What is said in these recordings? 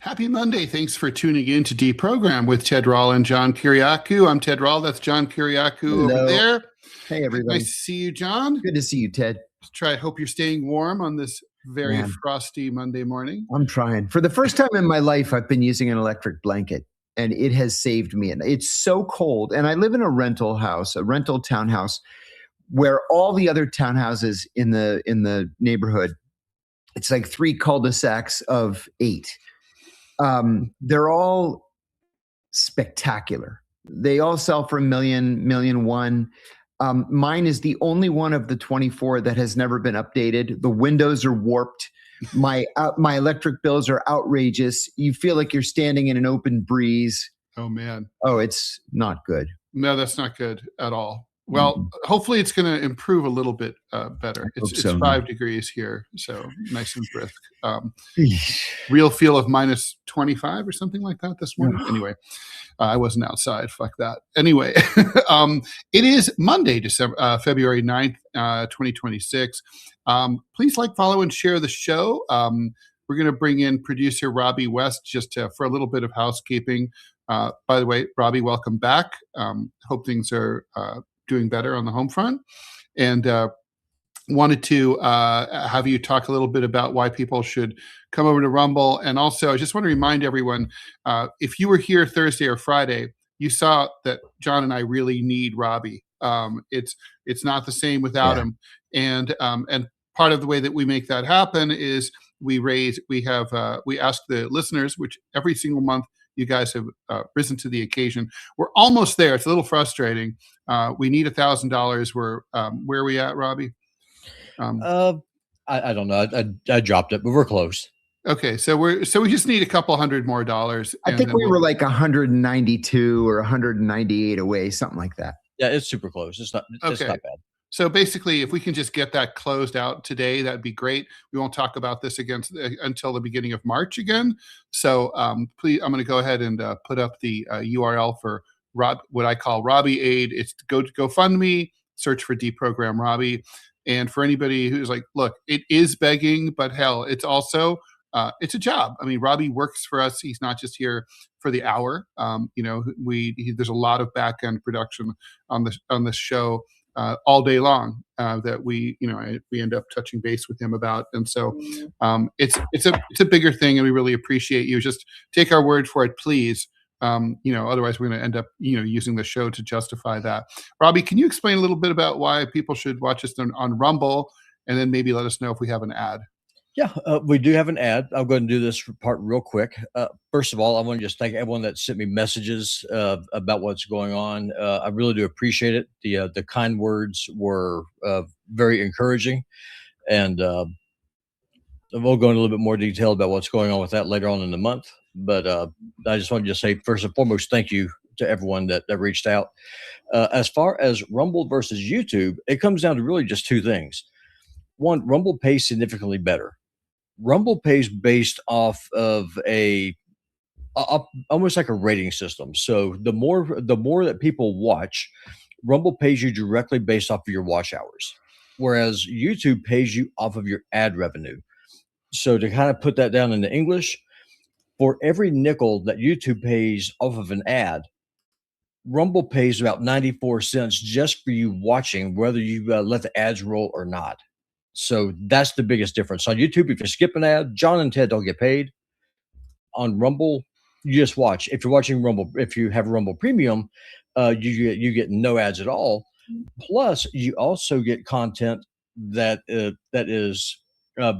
Happy Monday. Thanks for tuning in to DeProgram with Ted Rall and John Kiriakou. I'm Ted Rall. That's John Kiriakou over there. Hey, everybody. Nice to see you, John. Good to see you, Ted. Hope you're staying warm on this very frosty Monday morning. I'm trying. For the first time in my life, I've been using an electric blanket, and it has saved me. And it's so cold. And I live in a rental house, a rental townhouse, where all the other townhouses in the neighborhood, it's like 3 cul-de-sacs of 8. They're all spectacular. They all sell for $1 million, $1.1 million. Mine is the only one of the 24 that has never been updated. The windows are warped. My electric bills are outrageous. You feel like you're standing in an open breeze. Oh, man. Oh, it's not good. No, that's not good at all. Well, hopefully it's going to improve a little bit better. It's 5 degrees here, so nice and brisk. Real feel of minus 25 or something like that this morning. Anyway, I wasn't outside. Fuck that. Anyway, it is Monday, February 9th, 2026. Please like, follow, and share the show. We're going to bring in producer Robbie West just for a little bit of housekeeping. By the way, Robbie, welcome back. Hope things are doing better on the home front, and wanted to have you talk a little bit about why people should come over to Rumble. And also, I just want to remind everyone, if you were here Thursday or Friday, you saw that John and I really need Robbie. It's not the same without him. And part of the way that we make that happen is we ask the listeners, which every single month you guys have risen to the occasion. We're almost there. It's a little frustrating. We need $1,000. Where are we at, Robbie? I don't know. I dropped it, but we're close. Okay, so we just need a couple $100 more. I think we were like 192 or 198 away, something like that. Yeah, it's super close. It's not bad. So basically, if we can just get that closed out today, that'd be great. We won't talk about this again until the beginning of March again. So please, I'm going to go ahead and put up the URL for what I call Robbie Aid. It's go to GoFundMe, search for DeProgram Robbie. And for anybody who's like, look, it is begging, but hell, it's also it's a job. I mean, Robbie works for us. He's not just here for the hour. There's a lot of back end production on this show. All day long that we end up touching base with him about. And so it's a bigger thing, and we really appreciate you. Just take our word for it, please. Otherwise we're going to end up, using the show to justify that. Robbie, can you explain a little bit about why people should watch us on Rumble, and then maybe let us know if we have an ad? Yeah, we do have an ad. I'll go ahead and do this part real quick. First of all, I want to just thank everyone that sent me messages about what's going on. I really do appreciate it. The kind words were very encouraging, and we'll go into a little bit more detail about what's going on with that later on in the month. But I just wanted to say, first and foremost, thank you to everyone that reached out. As far as Rumble versus YouTube, it comes down to really just 2 things. One, Rumble pays significantly better. Rumble pays based off of almost like a rating system. So the more that people watch, Rumble pays you directly based off of your watch hours, whereas YouTube pays you off of your ad revenue. So to kind of put that down into English, for every nickel that YouTube pays off of an ad, Rumble pays about 94 cents just for you watching, whether you let the ads roll or not. So that's the biggest difference. On YouTube, if you skip an ad, John and Ted don't get paid. On Rumble, you just watch. If you're watching Rumble, if you have Rumble Premium, you get no ads at all. Plus, you also get content that is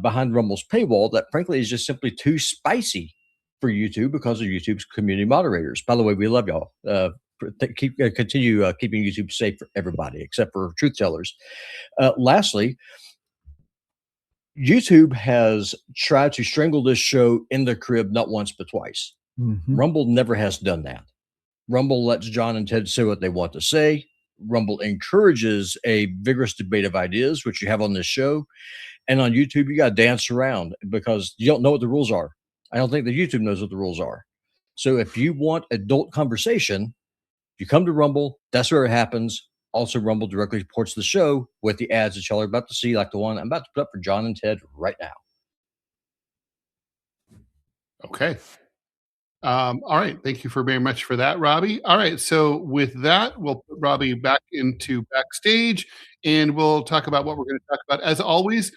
behind Rumble's paywall that, frankly, is just simply too spicy for YouTube because of YouTube's community moderators. By the way, we love y'all. Continue keeping YouTube safe for everybody, except for truth tellers. Lastly, YouTube has tried to strangle this show in the crib not once but twice. Rumble never has done that. Rumble lets John and Ted say what they want to say. Rumble encourages a vigorous debate of ideas, which you have on this show. And on YouTube, you got to dance around because you don't know what the rules are. I don't think that YouTube knows what the rules are. So if you want adult conversation, you come to Rumble. That's where it happens. Also, Rumble directly supports the show with the ads that y'all are about to see, like the one I'm about to put up for John and Ted right now. Okay. All right. Thank you very much for that, Robbie. All right. So with that, we'll put Robbie back into backstage and we'll talk about what we're going to talk about. As always,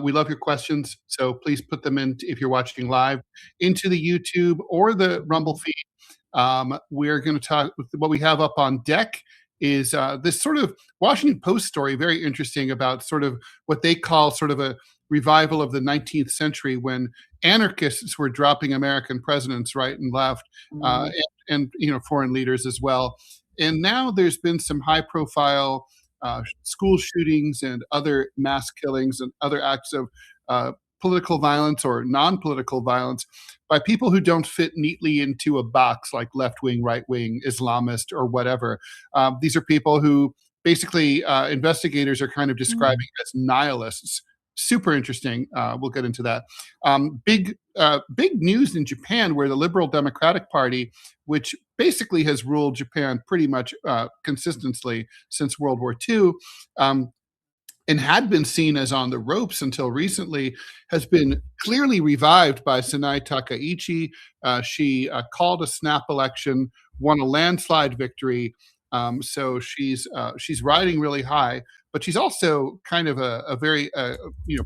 we love your questions. So please put them in if you're watching live into the YouTube or the Rumble feed. We're going to talk with what we have up on deck is this sort of Washington Post story, very interesting about sort of what they call sort of a revival of the 19th century when anarchists were dropping American presidents right and left, and foreign leaders as well. And now there's been some high-profile school shootings and other mass killings and other acts of political violence or non-political violence by people who don't fit neatly into a box like left-wing, right-wing, Islamist, or whatever. These are people who basically investigators are kind of describing as nihilists. Super interesting. We'll get into that. Big news in Japan, where the Liberal Democratic Party, which basically has ruled Japan pretty much consistently since World War II, and had been seen as on the ropes until recently, has been clearly revived by Sanae Takaichi. She called a snap election, won a landslide victory. So she's riding really high, but she's also kind of a very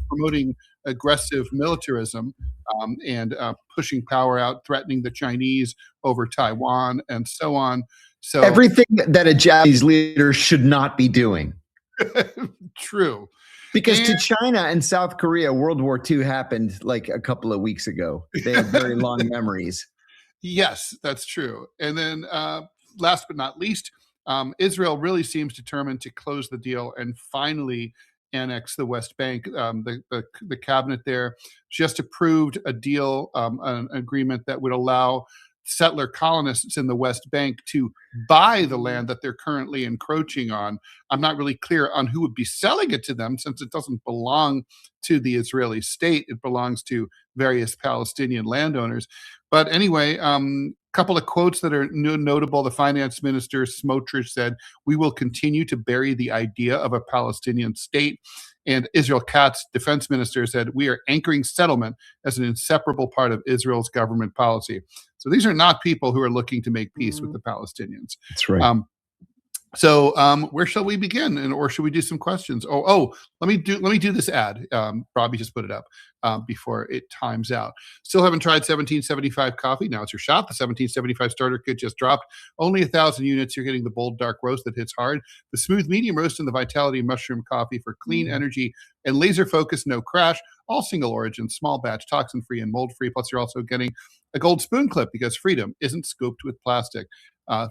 promoting aggressive militarism and pushing power out, threatening the Chinese over Taiwan and so on. So everything that a Japanese leader should not be doing. True. Because to China and South Korea, World War II happened like a couple of weeks ago. They have very long memories. Yes, that's true. And then last but not least, Israel really seems determined to close the deal and finally annex the West Bank. The cabinet there just approved a deal, an agreement that would allow settler colonists in the West Bank to buy the land that they're currently encroaching on. I'm not really clear on who would be selling it to them, since it doesn't belong to the Israeli state. It belongs to various Palestinian landowners. But anyway, couple of quotes that are notable. The finance minister, Smotrich, said, "We will continue to bury the idea of a Palestinian state." And Israel Katz, defense minister, said, "We are anchoring settlement as an inseparable part of Israel's government policy." So these are not people who are looking to make peace with the Palestinians. That's right. So where shall we begin, or should we do some questions? Let me do this ad. Robbie just put it up before it times out. Still haven't tried 1775 coffee? Now it's your shot. The 1775 starter kit just dropped. Only 1,000 units. You're getting the bold dark roast that hits hard, the smooth medium roast, and the vitality mushroom coffee for clean energy and laser focus, no crash. All single origin, small batch, toxin free, and mold free. Plus, you're also getting a gold spoon clip because freedom isn't scooped with plastic.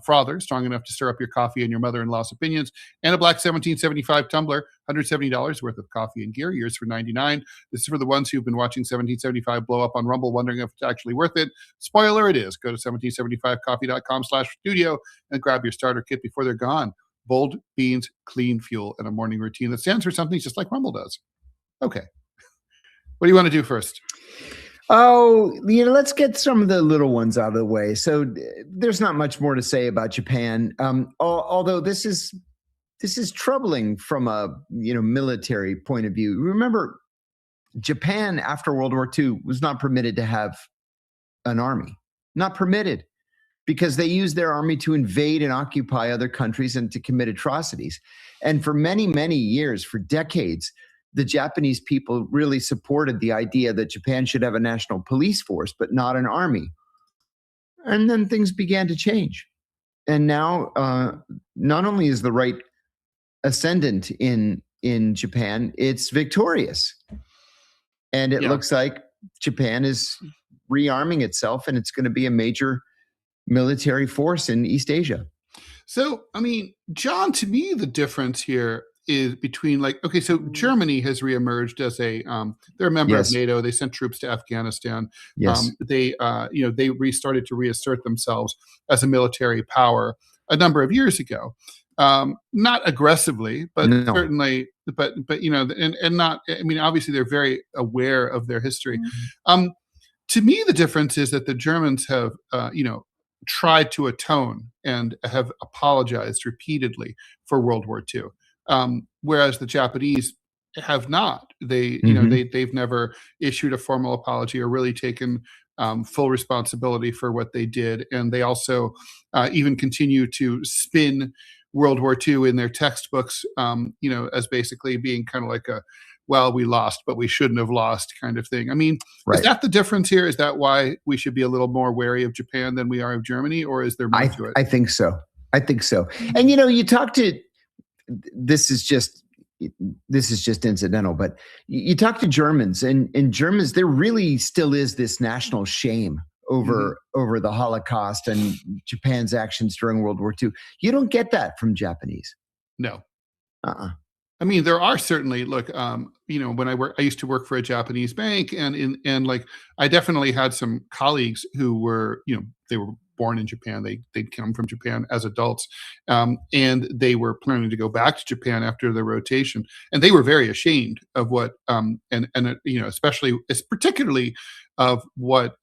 Frother, strong enough to stir up your coffee and your mother-in-law's opinions, and a black 1775 tumbler, $170 worth of coffee and gear, yours for $99. This is for the ones who've been watching 1775 blow up on Rumble, wondering if it's actually worth it. Spoiler, it is. Go to 1775coffee.com/studio and grab your starter kit before they're gone. Bold beans, clean fuel, and a morning routine that stands for something just like Rumble does. Okay. What do you want to do first? Oh, let's get some of the little ones out of the way. So there's not much more to say about Japan, although this is troubling from a military point of view. Remember, Japan after World War II was not permitted to have an army, not permitted, because they used their army to invade and occupy other countries and to commit atrocities. And for many, many years, for decades, the Japanese people really supported the idea that Japan should have a national police force, but not an army. And then things began to change. And now, not only is the right ascendant in Japan, it's victorious. And it looks like Japan is rearming itself, and it's going to be a major military force in East Asia. So, I mean, John, to me, the difference here is between so Germany has reemerged as they're a member of NATO. They sent troops to Afghanistan. Yes. They restarted to reassert themselves as a military power a number of years ago. Not aggressively, but certainly, but and not. I mean, obviously, they're very aware of their history. To me, the difference is that the Germans have, tried to atone and have apologized repeatedly for World War II. Whereas the Japanese have not. They've never issued a formal apology or really taken full responsibility for what they did. And they also even continue to spin World War II in their textbooks, as basically being kind of like well, we lost, but we shouldn't have lost kind of thing. I mean, Is that the difference here? Is that why we should be a little more wary of Japan than we are of Germany, or is there more to it? I think so. And, you talk to, this is just incidental, but you talk to Germans, and Germans, there really still is this national shame over the Holocaust and Japan's actions during World War II. You don't get that from Japanese. No. I mean, there are certainly, look, when I used to work for a Japanese bank, and like, I definitely had some colleagues who were, they were born in Japan. They'd come from Japan as adults, and they were planning to go back to Japan after their rotation, and they were very ashamed of what, particularly of what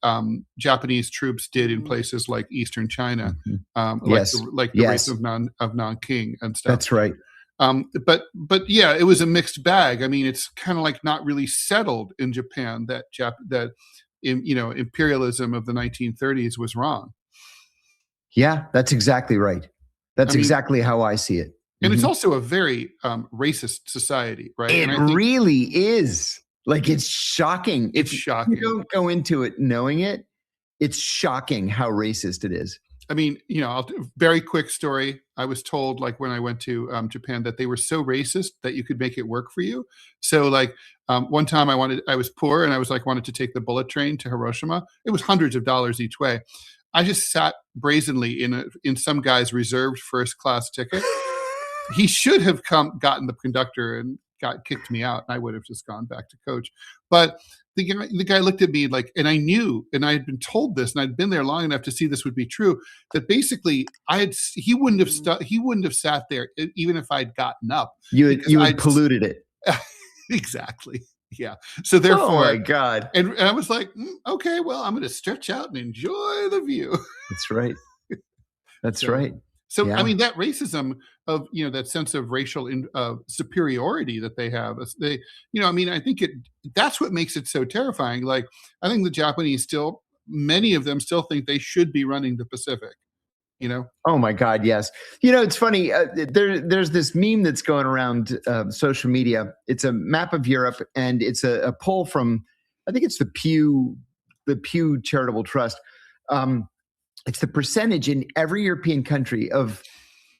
Japanese troops did in places like Eastern China, like the rape of Nanking and stuff. That's right. But yeah, it was a mixed bag. I mean, it's kind of like not really settled in Japan that imperialism of the 1930s was wrong. Yeah, that's exactly right. That's exactly how I see it. And it's also a very racist society, right? It really is. Like, it's shocking. It's shocking. If you don't go into it knowing it, it's shocking how racist it is. I mean, very quick story. I was told, like, when I went to Japan, that they were so racist that you could make it work for you. So, like, one time I was poor, and I was like, wanted to take the bullet train to Hiroshima. It was hundreds of dollars each way. I just sat brazenly in some guy's reserved first class ticket. He should have gotten the conductor and kicked me out, and I would have just gone back to coach. But the guy looked at me like, and I knew, and I had been told this, and I'd been there long enough to see this would be true, that basically he wouldn't have sat there even if I'd gotten up. You had polluted it. Exactly. Yeah. So therefore, oh my God. And I was like, okay, well, I'm going to stretch out and enjoy the view. That's right. That's right. So, yeah. I mean, that racism of, that sense of racial superiority that they have, I think that's what makes it so terrifying. Like, I think the Japanese many of them still think they should be running the Pacific, Oh my God, yes. It's funny. There's this meme that's going around social media. It's a map of Europe, and it's a poll from, I think it's the Pew Charitable Trust. It's the percentage in every European country of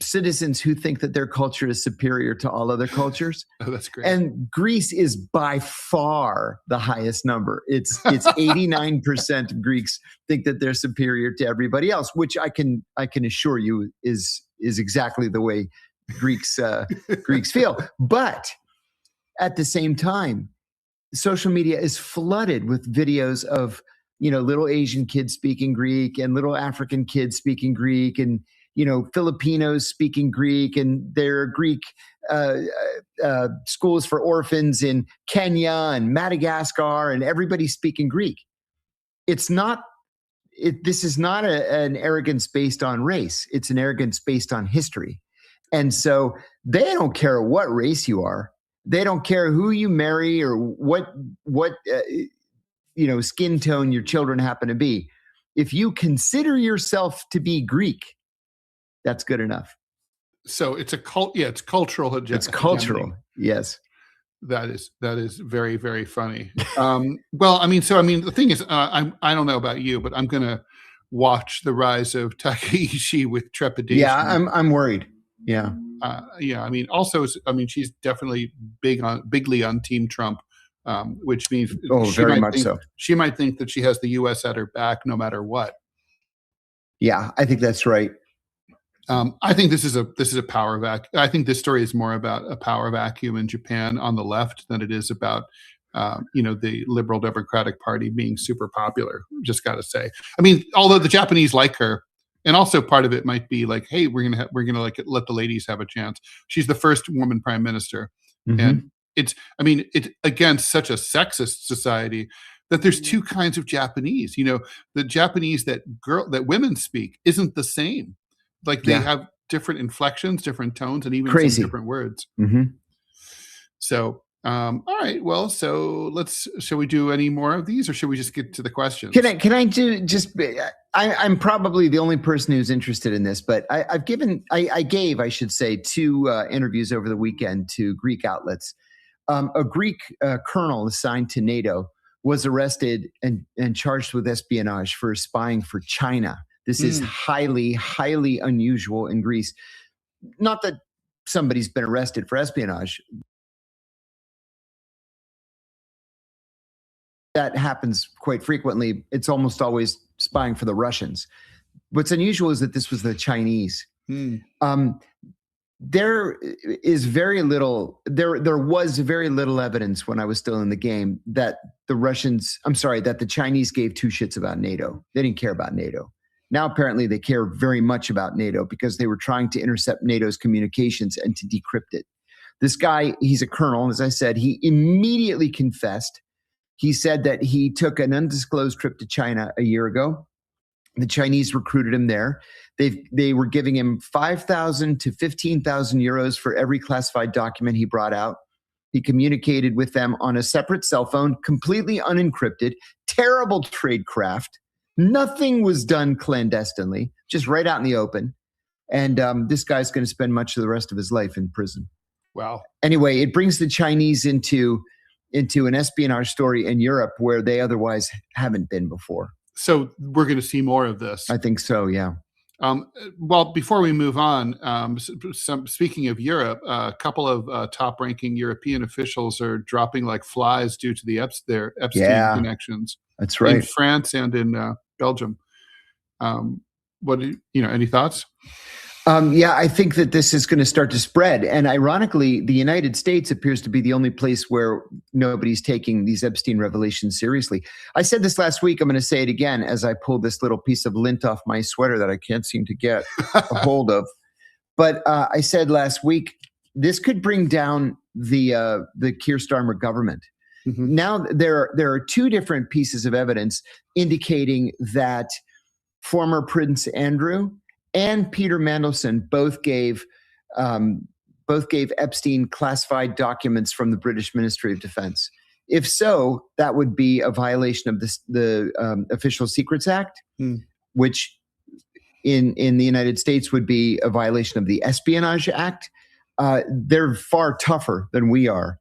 citizens who think that their culture is superior to all other cultures. Oh, that's great. And Greece is by far the highest number. It's 89% of Greeks think that they're superior to everybody else, which I can assure you is exactly the way Greeks feel. But at the same time, social media is flooded with videos of little Asian kids speaking Greek and little African kids speaking Greek, and Filipinos speaking Greek, and there are Greek schools for orphans in Kenya and Madagascar, and everybody speaking Greek. This is not an arrogance based on race. It's an arrogance based on history. And so they don't care what race you are. They don't care who you marry or what skin tone your children happen to be. If you consider yourself to be Greek, that's good enough. So it's a cult. Yeah, it's cultural. It's cultural. Yes. That is very, very funny. The thing is, I don't know about you, but I'm going to watch the rise of Takaichi with trepidation. Yeah, I'm worried. Yeah. She's definitely bigly on Team Trump, which means she might think that she has the U.S. at her back no matter what. Yeah, I think that's right. I think this is a power vacuum. I think this story is more about a power vacuum in Japan on the left than it is about, the Liberal Democratic Party being super popular. Just got to say. I mean, although the Japanese like her, and also part of it might be like, hey, we're gonna like let the ladies have a chance. She's the first woman prime minister, and it's against such a sexist society that there's two kinds of Japanese. The Japanese that women speak isn't the same. Like they have different inflections, different tones, and even some different words. Mm-hmm. So All right. Well, so shall we do any more of these, or should we just get to the questions? Can I do just? I'm probably the only person who's interested in this, but I gave, I should say, 2 interviews over the weekend to Greek outlets. A Greek colonel assigned to NATO was arrested and charged with espionage for spying for China. This is highly, highly unusual in Greece. Not that somebody's been arrested for espionage. That happens quite frequently. It's almost always spying for the Russians. What's unusual is that this was the Chinese. There is very little. There was very little evidence when I was still in the game that the Chinese gave 2 shits about NATO. They didn't care about NATO. Now apparently they care very much about NATO because they were trying to intercept NATO's communications and to decrypt it. This guy, he's a colonel, and as I said, he immediately confessed. He said that he took an undisclosed trip to China a year ago. The Chinese recruited him there. They were giving him 5,000 to 15,000 euros for every classified document he brought out. He communicated with them on a separate cell phone, completely unencrypted, terrible tradecraft. Nothing was done clandestinely, just right out in the open. And this guy's going to spend much of the rest of his life in prison. Wow. Anyway, it brings the Chinese into an espionage story in Europe where they otherwise haven't been before. So we're going to see more of this. I think so, yeah. Well, before we move on, speaking of Europe, a couple of top-ranking European officials are dropping like flies due to their Epstein connections. That's right. In France and in Belgium. Any thoughts? Yeah, I think that this is going to start to spread. And ironically, the United States appears to be the only place where nobody's taking these Epstein revelations seriously. I said this last week. I'm going to say it again as I pull this little piece of lint off my sweater that I can't seem to get a hold of. But I said last week, this could bring down the Keir Starmer government. Mm-hmm. Now, there are 2 different pieces of evidence indicating that former Prince Andrew and Peter Mandelson both gave Epstein classified documents from the British Ministry of Defense. If so, that would be a violation of the Official Secrets Act, which in the United States would be a violation of the Espionage Act. They're far tougher than we are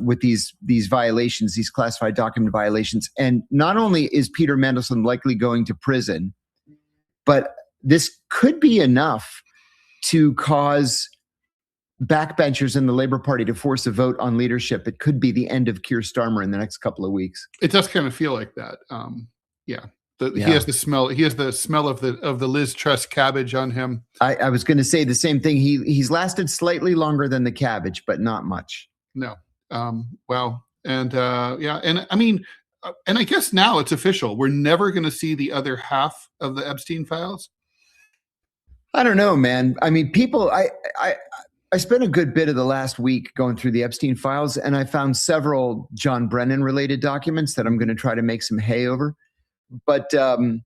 with these violations, these classified document violations. And not only is Peter Mandelson likely going to prison, but this could be enough to cause backbenchers in the Labour Party to force a vote on leadership. It could be the end of Keir Starmer in the next couple of weeks. It does kind of feel like that. He has the smell. He has the smell of the Liz Truss cabbage on him. I was going to say the same thing. He's lasted slightly longer than the cabbage, but not much. No. Well, and and I mean, and I guess now it's official. We're never going to see the other half of the Epstein files. I don't know, man. I mean, I spent a good bit of the last week going through the Epstein files, and I found several John Brennan related documents that I'm going to try to make some hay over. But I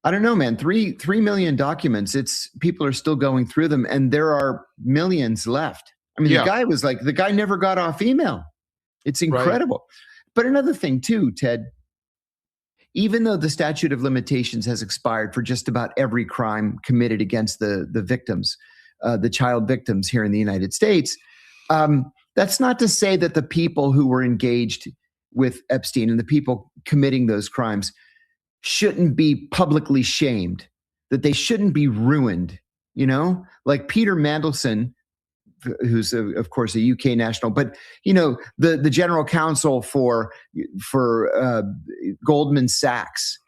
don't know, man. 3 million documents. People are still going through them, and there are millions left. I mean, the guy never got off email. It's incredible. Right. But another thing too, Ted, even though the statute of limitations has expired for just about every crime committed against the victims, the child victims here in the United States, that's not to say that the people who were engaged with Epstein and the people committing those crimes shouldn't be publicly shamed, that they shouldn't be ruined, like Peter Mandelson, who's of course a UK national, but the general counsel for Goldman Sachs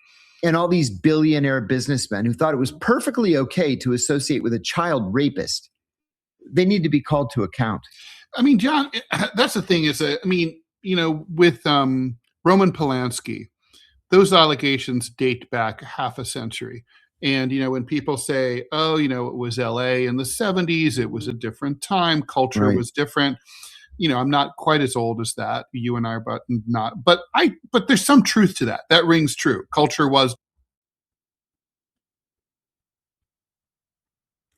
and all these billionaire businessmen who thought it was perfectly okay to associate with a child rapist, they need to be called to account. I mean, John, that's the thing with Roman Polanski, those allegations date back half a century. And, when people say, it was LA in the 70s, it was a different time, culture was different. I'm not quite as old as that. You and I are not. But there's some truth to that. That rings true. Culture was.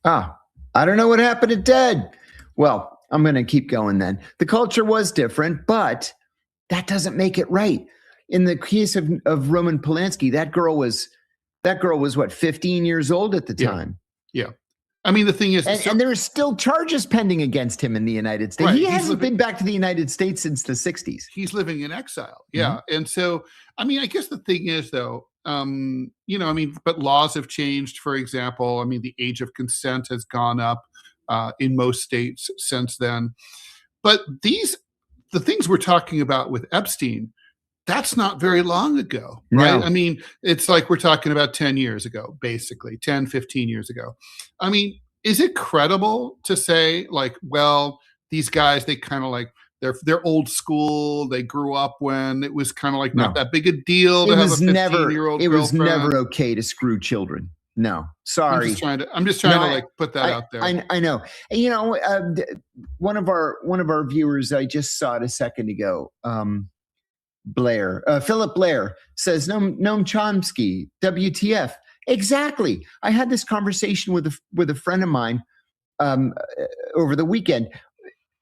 I don't know what happened to Ted. Well, I'm going to keep going then. The culture was different, but that doesn't make it right. In the case of Roman Polanski, that girl was what, 15 years old at the time. Yeah. I mean, the thing is, and there are still charges pending against him in the United States. Right. He hasn't been back to the United States since the 60s. He's living in exile. Yeah. Mm-hmm. And so, I mean, I guess the thing is, though, but laws have changed. For example, I mean, the age of consent has gone up in most states since then. But the things we're talking about with Epstein, that's not very long ago, right? No. I mean, it's like we're talking about 10 years ago, basically, 10, 15 years ago. I mean, is it credible to say, like, well, these guys, they kind of like, they're old school. They grew up when it was kind of like not that big a deal to have a 15-year-old girlfriend. It was never okay to screw children. No, sorry. I'm just trying to like put that out there. I know. You know, one of our viewers, I just saw it a second ago. Philip Blair says, Noam Chomsky, WTF. Exactly. I had this conversation with a friend of mine over the weekend.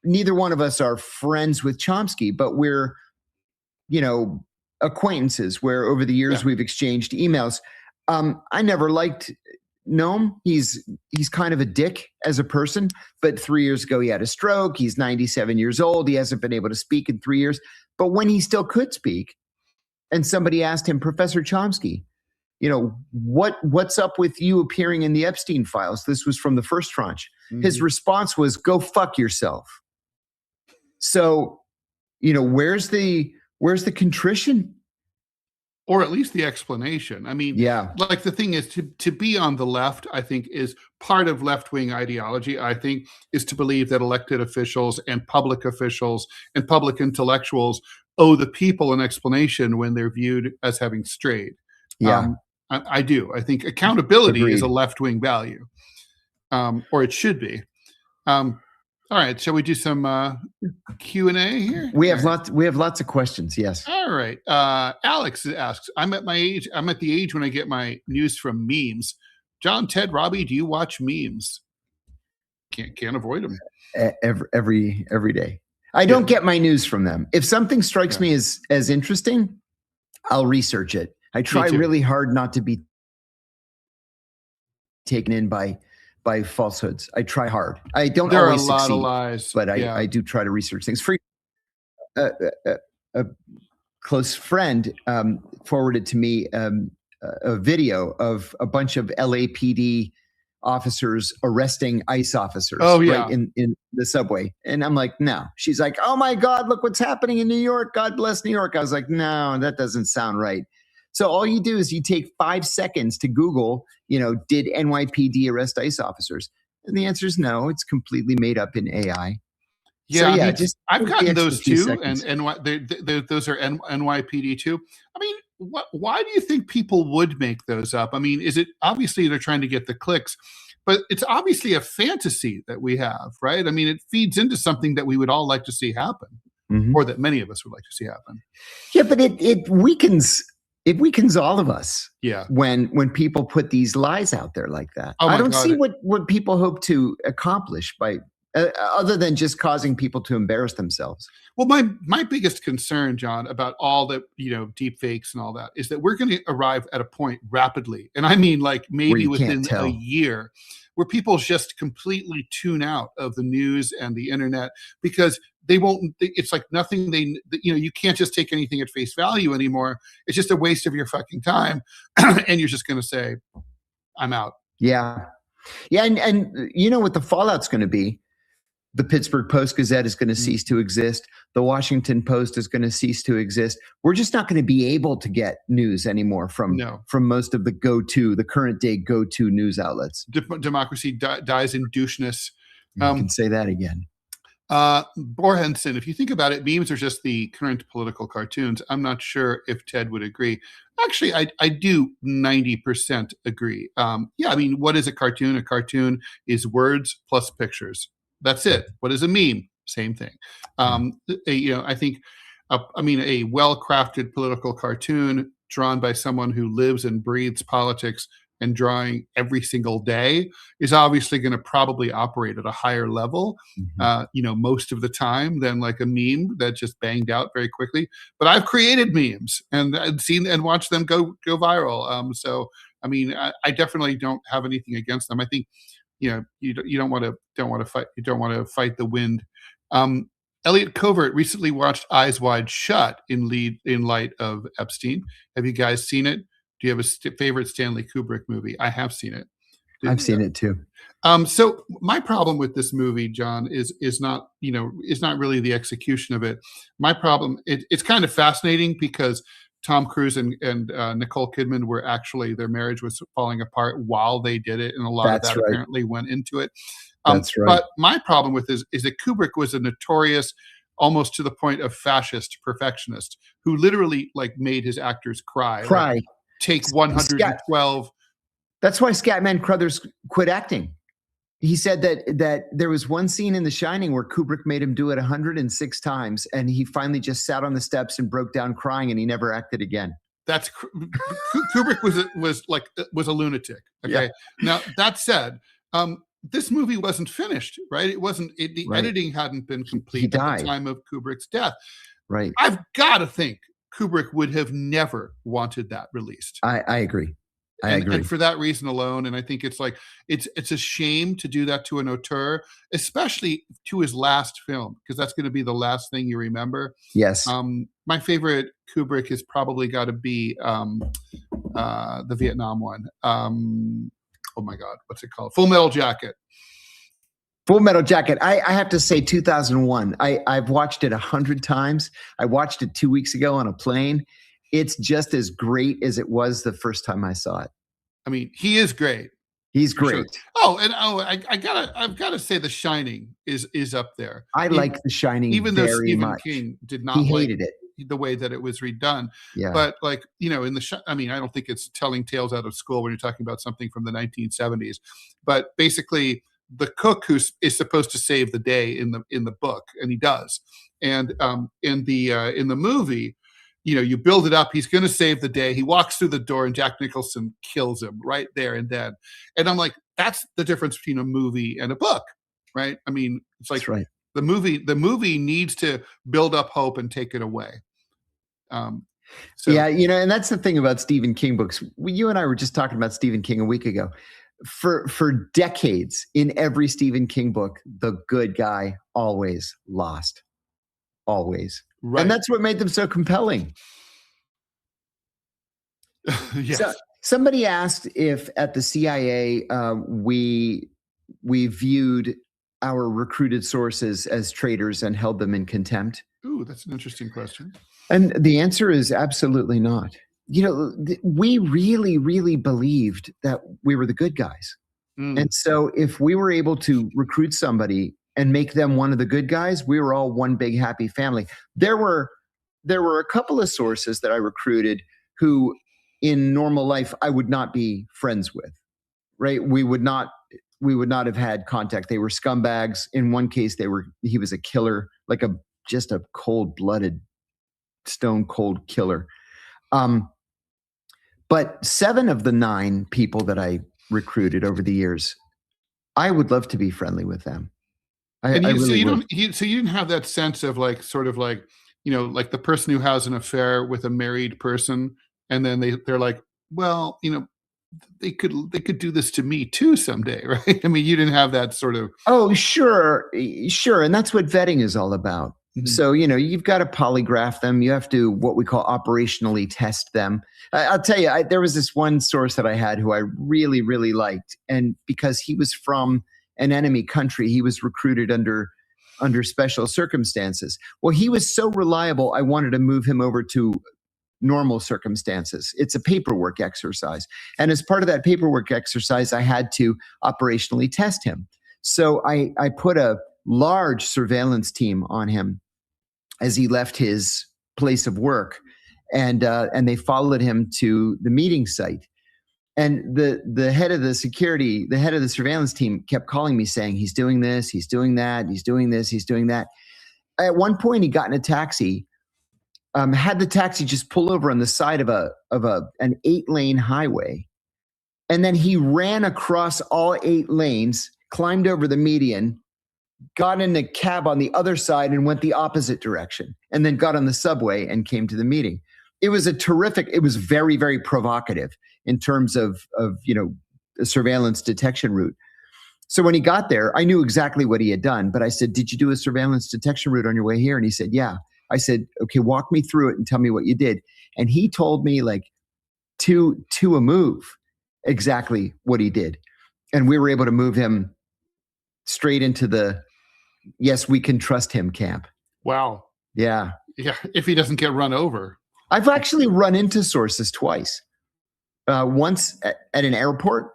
Neither one of us are friends with Chomsky, but we're, acquaintances where over the years we've exchanged emails. I never liked Noam. He's kind of a dick as a person, but 3 years ago he had a stroke. He's 97 years old. He hasn't been able to speak in 3 years. But when he still could speak, and somebody asked him, Professor Chomsky, what's up with you appearing in the Epstein files? This was from the first tranche. Mm-hmm. His response was, go fuck yourself. So, where's the contrition? Or at least the explanation. I mean, like the thing is to be on the left, I think is part of left-wing ideology, I think, is to believe that elected officials and public intellectuals owe the people an explanation when they're viewed as having strayed. Yeah. I do. I think accountability is a left-wing value, or it should be. All right, shall we do some Q&A here? We have lots of questions. Yes. All right. Alex asks, I'm at the age when I get my news from memes. John, Ted, Robbie, do you watch memes? Can't avoid them. Every day. I don't get my news from them. If something strikes me as interesting, I'll research it. I try really hard not to be taken in by falsehoods. I try hard. I don't always succeed. There are a lot of lies, but I do try to research things. A close friend forwarded to me a video of a bunch of LAPD officers arresting ICE officers right in the subway. And I'm like, no. She's like, oh my God, look what's happening in New York. God bless New York. I was like, no, that doesn't sound right. So all you do is you take 5 seconds to Google, did NYPD arrest ICE officers? And the answer is no. It's completely made up in AI. Yeah, so I've gotten those too, and those are NYPD too. I mean, why do you think people would make those up? I mean, is it obviously they're trying to get the clicks, but it's obviously a fantasy that we have, right? I mean, it feeds into something that we would all like to see happen, or that many of us would like to see happen. Yeah, but it weakens. It weakens all of us. Yeah. When people put these lies out there like that. I don't see what people hope to accomplish by other than just causing people to embarrass themselves. Well, my biggest concern, John, about all the deep fakes and all that is that we're going to arrive at a point rapidly, and I mean like maybe within a year, where people just completely tune out of the news and the internet because they won't. It's like nothing. You can't just take anything at face value anymore. It's just a waste of your fucking time, and you're just going to say, "I'm out." Yeah, and you know what the fallout's going to be. The Pittsburgh Post-Gazette is going to cease to exist. The Washington Post is going to cease to exist. We're just not going to be able to get news anymore from most of the current day go-to news outlets. Democracy dies in doucheness. You can say that again. Borhenson, if you think about it, memes are just the current political cartoons. I'm not sure if Ted would agree. Actually, I do 90% agree. I mean, what is a cartoon? A cartoon is words plus pictures. That's it. What is a meme? Same thing. I think, a well-crafted political cartoon drawn by someone who lives and breathes politics and drawing every single day is obviously going to probably operate at a higher level, most of the time than like a meme that just banged out very quickly. But I've created memes and seen and watched them go viral. So I mean, I definitely don't have anything against them. I think you don't want to fight the wind. Elliot Covert recently watched Eyes Wide Shut in light of Epstein. Have you guys seen it? Do you have a favorite Stanley Kubrick movie? I have seen it. I've seen it too. So my problem with this movie, John, is not really the execution of it. My problem, it's kind of fascinating because Tom Cruise and Nicole Kidman were actually, their marriage was falling apart while they did it, and a lot of that apparently went into it. That's right. But my problem with this is that Kubrick was a notorious, almost to the point of fascist perfectionist, who literally like made his actors cry. Like, take 112. That's why Scatman Crothers quit acting. He said that there was one scene in The Shining where Kubrick made him do it 106 times, and he finally just sat on the steps and broke down crying, and he never acted again. That's Kubrick was a lunatic. Okay. Yeah. Now that said, this movie wasn't finished, right? It wasn't. The editing hadn't been complete at the time of Kubrick's death. Right. I've got to think Kubrick would have never wanted that released. I agree. I agree. And for that reason alone, and I think it's like it's a shame to do that to an auteur, especially to his last film, because that's going to be the last thing you remember. Yes. My favorite Kubrick has probably got to be the Vietnam one. Oh my God, what's it called? Full Metal Jacket. Full Metal Jacket. I have to say 2001. I've watched it 100 times. I watched it 2 weeks ago on a plane. It's just as great as it was the first time I saw it. I mean, he is great. He's great. Sure. I've got to say The Shining is up there. I like The Shining even though very Stephen much. King did not hated it. The way that it was redone. Yeah. But like, in I don't think it's telling tales out of school when you're talking about something from the 1970s. But basically, the cook who is supposed to save the day in the book, and he does. And in the movie, you build it up. He's going to save the day. He walks through the door, and Jack Nicholson kills him right there and then. And I'm like, that's the difference between a movie and a book, right? I mean, it's like the movie needs to build up hope and take it away. Yeah, and that's the thing about Stephen King books. You and I were just talking about Stephen King a week ago. For decades, in every Stephen King book, the good guy always lost. Always. Right. And that's what made them so compelling. Yes. So, somebody asked if at the CIA we viewed our recruited sources as traitors and held them in contempt. Ooh, that's an interesting question. And the answer is absolutely not. We really, really believed that we were the good guys. And so if we were able to recruit somebody and make them one of the good guys, we were all one big happy family. There were a couple of sources that I recruited who in normal life I would not be friends with, right? We would not have had contact. They were scumbags. In one case, he was a killer, like just a cold-blooded, stone-cold killer. But 7 of the 9 people that I recruited over the years, I would love to be friendly with them. So you didn't have that sense of like, sort of like, like the person who has an affair with a married person, and then they're like, well, they could do this to me too someday, right? I mean, you didn't have that sort of. Oh, sure, and that's what vetting is all about. Mm-hmm. So, you've got to polygraph them. You have to what we call operationally test them. I'll tell you, there was this one source that I had who I really, really liked. And because he was from an enemy country, he was recruited under special circumstances. Well, he was so reliable, I wanted to move him over to normal circumstances. It's a paperwork exercise. And as part of that paperwork exercise, I had to operationally test him. So I put a large surveillance team on him as he left his place of work, and they followed him to the meeting site. And the head of the surveillance team kept calling me saying, he's doing this, he's doing that, he's doing this, he's doing that. At one point, he got in a taxi, had the taxi just pull over on the side of an 8-lane highway, And then he ran across all 8 lanes, climbed over the median, got in a cab on the other side and went the opposite direction, and then got on the subway and came to the meeting. It was it was very, very provocative in terms of a surveillance detection route. So when he got there, I knew exactly what he had done, but I said, did you do a surveillance detection route on your way here? And he said, yeah. I said, okay, walk me through it and tell me what you did. And he told me like to a move exactly what he did. And we were able to move him straight into the, yes, we can trust him camp. Wow. Yeah. Yeah. If he doesn't get run over. I've actually run into sources twice. Once at an airport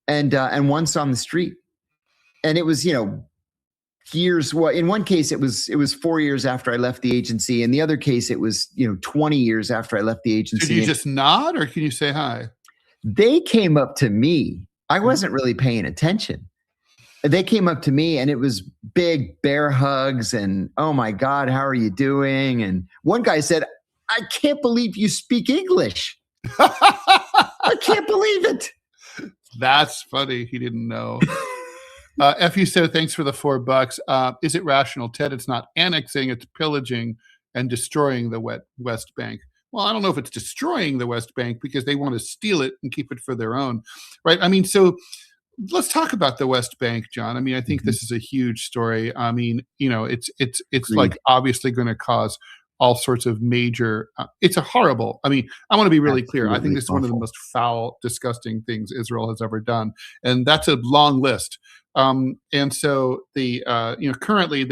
and once on the street. And it was, years. Well, in one case, it was 4 years after I left the agency. In the other case, it was, 20 years after I left the agency. Did you just nod or can you say hi? They came up to me. I wasn't really paying attention. They came up to me and it was big bear hugs and, oh my God, how are you doing? And one guy said, I can't believe you speak English. I can't believe it. That's funny. He didn't know. FU said, thanks for the $4. Is it rational, Ted? It's not annexing, it's pillaging and destroying the West Bank. Well, I don't know if it's destroying the West Bank because they want to steal it and keep it for their own, right? I mean, so let's talk about the West Bank, John. I mean, I think this is a huge story. I mean, it's like obviously going to cause all sorts of major, it's a horrible, I mean, I want to be really clear. I think this is one of the most foul, disgusting things Israel has ever done. And that's a long list. And so the, currently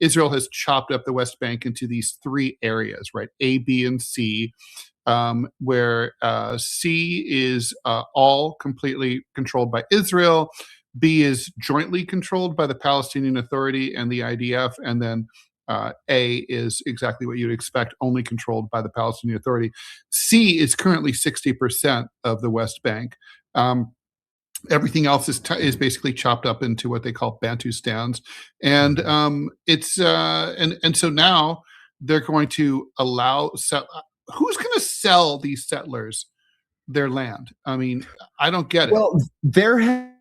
Israel has chopped up the West Bank into these 3 areas, right? A, B, and C, where C is all completely controlled by Israel. B is jointly controlled by the Palestinian Authority and the IDF. And then A is exactly what you'd expect, only controlled by the Palestinian Authority. C is currently 60% of the West Bank. Everything else is basically chopped up into what they call Bantustans, and and so now they're going to allow who's going to sell these settlers their land? I mean, I don't get it. Well, there have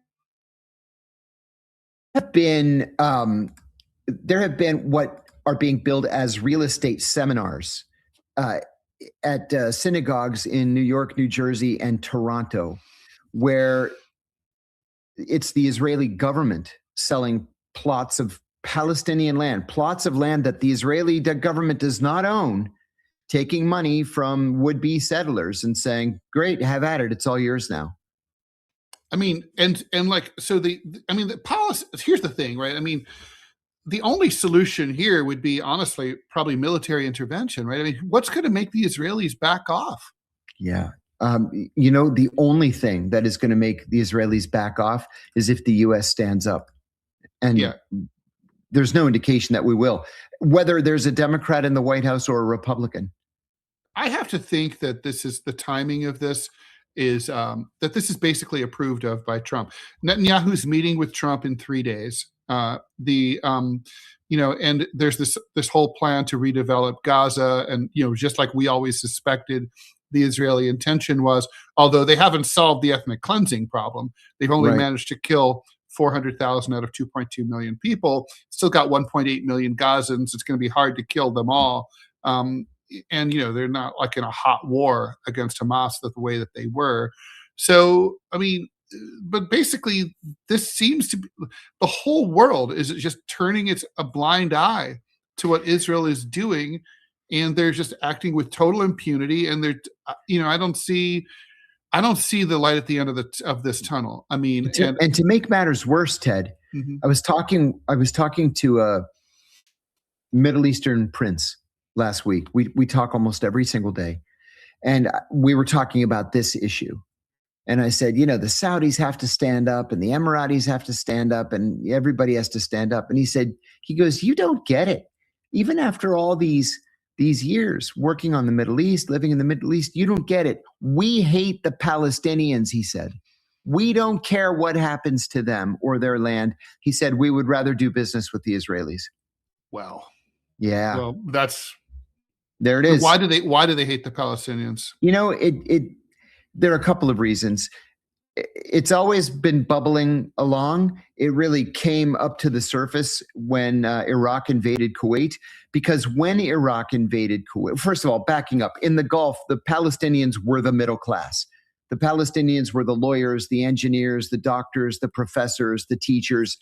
been what are being billed as real estate seminars at synagogues in New York, New Jersey, and Toronto, where it's the Israeli government selling plots of Palestinian land, plots of land that the Israeli government does not own, taking money from would-be settlers and saying, great, have at it. It's all yours now. I mean, and like, so the policy, here's the thing, right? I mean, the only solution here would be, honestly, probably military intervention, right? I mean, what's going to make the Israelis back off? Yeah. The only thing that is going to make the Israelis back off is if the U.S. stands up. And there's no indication that we will, whether there's a Democrat in the White House or a Republican. I have to think that this is the timing of this is that this is basically approved of by Trump. Netanyahu's meeting with Trump in 3 days. And there's this whole plan to redevelop Gaza, and just like we always suspected, the Israeli intention was, although they haven't solved the ethnic cleansing problem, they've only managed to kill 400,000 out of 2.2 million people. Still got 1.8 million Gazans. It's going to be hard to kill them all. And they're not like in a hot war against Hamas the way that they were. So, I mean, but basically, this seems to be the whole world is just turning a blind eye to what Israel is doing, and they're just acting with total impunity. And they're, I don't see the light at the end of this tunnel. I mean, and to make matters worse, Ted, I was talking to a Middle Eastern prince last week. We talk almost every single day, and we were talking about this issue. And I said, the Saudis have to stand up and the Emiratis have to stand up and everybody has to stand up. And he goes, you don't get it. Even after all these years working on the Middle East, living in the Middle East, you don't get it. We hate the Palestinians, he said. We don't care what happens to them or their land. He said, we would rather do business with the Israelis. Well, yeah. Well, there it is. Why do they hate the Palestinians? There are a couple of reasons. it's always been bubbling along. It really came up to the surface when Iraq invaded Kuwait, because when Iraq invaded Kuwait, first of all, backing up, in the Gulf, the Palestinians were the middle class. The Palestinians were the lawyers, the engineers, the doctors, the professors, the teachers.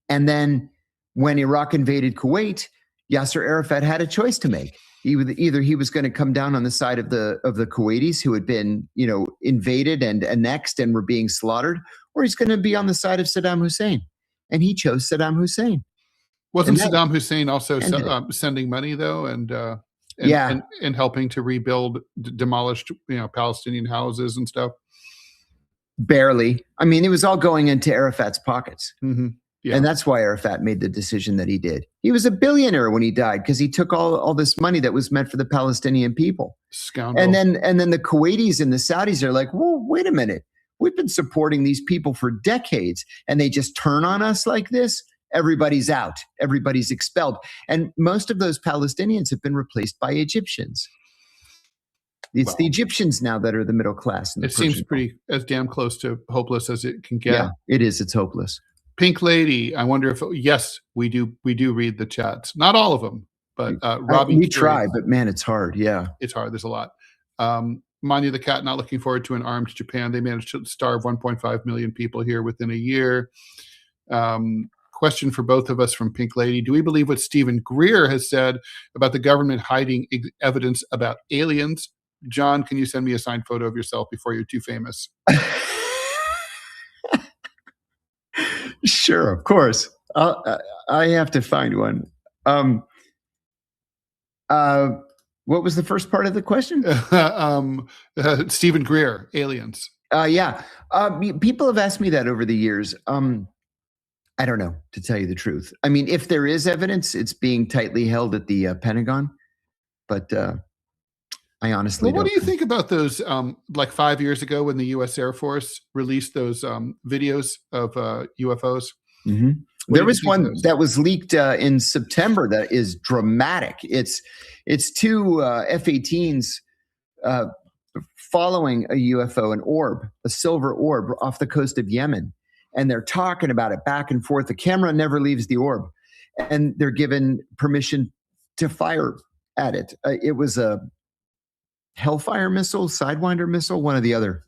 And then when Iraq invaded Kuwait, Yasser Arafat had a choice to make. Either he was going to come down on the side of the Kuwaitis who had been, invaded and annexed and were being slaughtered, or he's going to be on the side of Saddam Hussein. And he chose Saddam Hussein. Wasn't Saddam Hussein also sending money though, and helping to rebuild demolished Palestinian houses and stuff? Barely. I mean, it was all going into Arafat's pockets. Mm-hmm. Yeah. And that's why Arafat made the decision that he did. He was a billionaire when he died because he took all this money that was meant for the Palestinian people. Scoundrel. And then the Kuwaitis and the Saudis are like, whoa, wait a minute. We've been supporting these people for decades, and they just turn on us like this. Everybody's out. Everybody's expelled. And most of those Palestinians have been replaced by Egyptians. It's the Egyptians now that are the middle class. It seems pretty as damn close to hopeless as it can get. Yeah, it is. It's hopeless. Pink Lady, I wonder if yes, we do read the chats. Not all of them, but Robbie. We try, but man, it's hard. Yeah, it's hard. There's a lot. Manya the Cat not looking forward to an armed Japan. They managed to starve 1.5 million people here within a year. Question for both of us from Pink Lady: do we believe what Stephen Greer has said about the government hiding evidence about aliens? John, can you send me a signed photo of yourself before you're too famous? Sure, of course. I have to find one. What was the first part of the question? Stephen Greer, aliens. Yeah. People have asked me that over the years. I don't know, to tell you the truth. I mean, if there is evidence, it's being tightly held at the Pentagon. But I honestly don't. What do you think about those, like 5 years ago when the U.S. Air Force released those videos of UFOs? Mm-hmm. There was one that was leaked in September that is dramatic. It's two F-18s following a UFO, an orb, a silver orb off the coast of Yemen. And they're talking about it back and forth. The camera never leaves the orb. And they're given permission to fire at it. It was a Hellfire missile, Sidewinder missile, one or the other.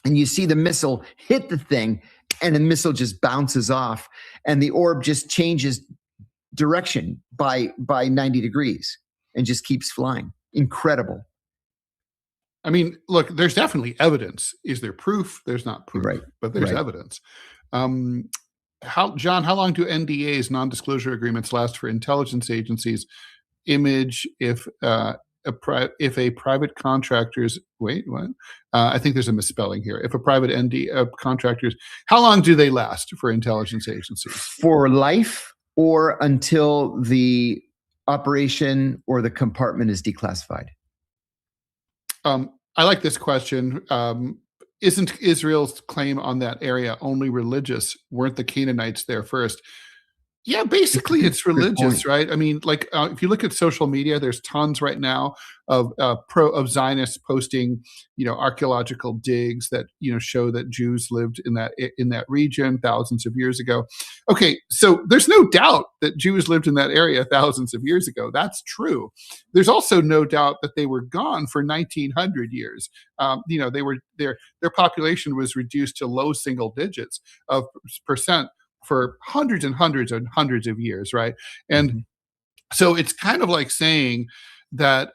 And you see the missile hit the thing, and the missile just bounces off, and the orb just changes direction by 90 degrees and just keeps flying. Incredible. I mean, look, there's definitely evidence. Is there proof? There's not proof, right, but there's evidence. John, how long do NDAs, non-disclosure agreements, last for intelligence agencies? Image, if a private contractor's I think there's a misspelling here. If a private contractors, how long do they last for intelligence agencies? For life, or until the operation or the compartment is declassified? I like this question. Isn't Israel's claim on that area only religious? Weren't the Canaanites there first? Yeah, basically it's religious, right? I mean, like if you look at social media, there's tons right now of Zionists posting, archaeological digs that show that Jews lived in that region thousands of years ago. Okay, so there's no doubt that Jews lived in that area thousands of years ago. That's true. There's also no doubt that they were gone for 1900 years. They were their population was reduced to low single digits of percent for hundreds and hundreds and hundreds of years, right? And so it's kind of like saying that,